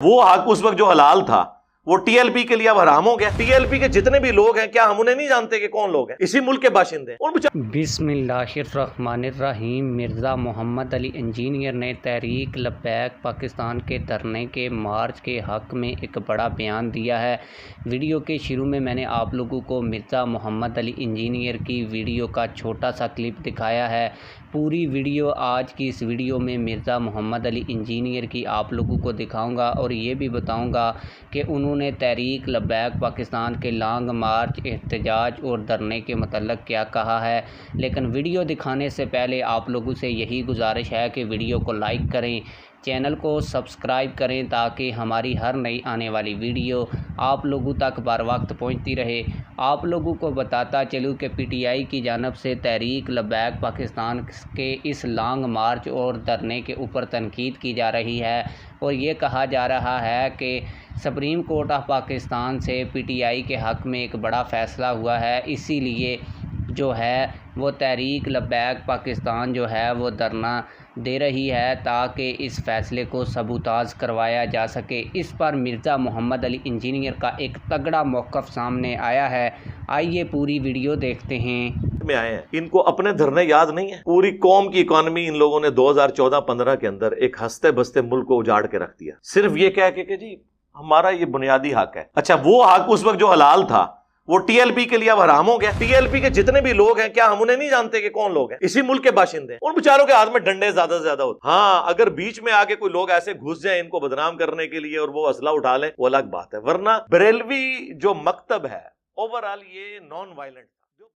وہ حق اس وقت جو حلال تھا وہ ٹی ایل پی کے لیے اب حرام ہو گیا۔ ٹی ایل پی کے جتنے بھی لوگ ہیں کیا ہم انہیں نہیں جانتے کہ کون لوگ ہیں؟ اسی ملک کے باشندے ہیں۔ بسم اللہ الرحمن الرحیم۔ مرزا محمد علی انجینئر نے تحریک لبیک پاکستان کے دھرنے کے مارچ کے حق میں ایک بڑا بیان دیا ہے۔ ویڈیو کے شروع میں نے آپ لوگوں کو مرزا محمد علی انجینئر کی ویڈیو کا چھوٹا سا کلپ دکھایا ہے۔ پوری ویڈیو آج کی اس ویڈیو میں مرزا محمد علی انجینئر کی آپ لوگوں کو دکھاؤں گا اور یہ بھی بتاؤں گا کہ انہوں نے تحریک لبیک پاکستان کے لانگ مارچ، احتجاج اور دھرنے کے متعلق کیا کہا ہے۔ لیکن ویڈیو دکھانے سے پہلے آپ لوگوں سے یہی گزارش ہے کہ ویڈیو کو لائک کریں، چینل کو سبسکرائب کریں تاکہ ہماری ہر نئی آنے والی ویڈیو آپ لوگوں تک بر وقت پہنچتی رہے۔ آپ لوگوں کو بتاتا چلوں کہ پی ٹی آئی کی جانب سے تحریک لبیک پاکستان کے اس لانگ مارچ اور دھرنے کے اوپر تنقید کی جا رہی ہے اور یہ کہا جا رہا ہے کہ سپریم کورٹ آف پاکستان سے پی ٹی آئی کے حق میں ایک بڑا فیصلہ ہوا ہے، اسی لیے جو ہے وہ تحریک لبیک پاکستان جو ہے وہ دھرنا دے رہی ہے تاکہ اس فیصلے کو سبوتاژ کروایا جا سکے۔ اس پر مرزا محمد علی انجینئر کا ایک تگڑا موقف سامنے آیا ہے۔ آئیے پوری ویڈیو دیکھتے ہیں۔ میں آئے ہیں، ان کو اپنے دھرنے یاد نہیں ہے؟ پوری قوم کی اکانومی ان لوگوں نے 2014-15 کے اندر ایک ہنستے بستے ملک کو اجاڑ کے رکھ دیا، صرف یہ کہہ کے کہ جی ہمارا یہ بنیادی حق ہے۔ اچھا، وہ حق اس وقت جو حلال تھا وہ ٹی ایل پی کے لیے اب حرام ہو گیا۔ ٹی ایل پی کے جتنے بھی لوگ ہیں کیا ہم انہیں نہیں جانتے کہ کون لوگ ہیں؟ اسی ملک کے باشندے ہیں۔ ان بیچاروں کے ہاتھ میں ڈنڈے زیادہ سے زیادہ ہوتے ہیں۔ ہاں، اگر بیچ میں آگے کوئی لوگ ایسے گھس جائیں ان کو بدنام کرنے کے لیے اور وہ اسلحہ اٹھا لیں وہ الگ بات ہے، ورنہ بریلوی جو مکتب ہے اوورآل یہ نان وائلنٹ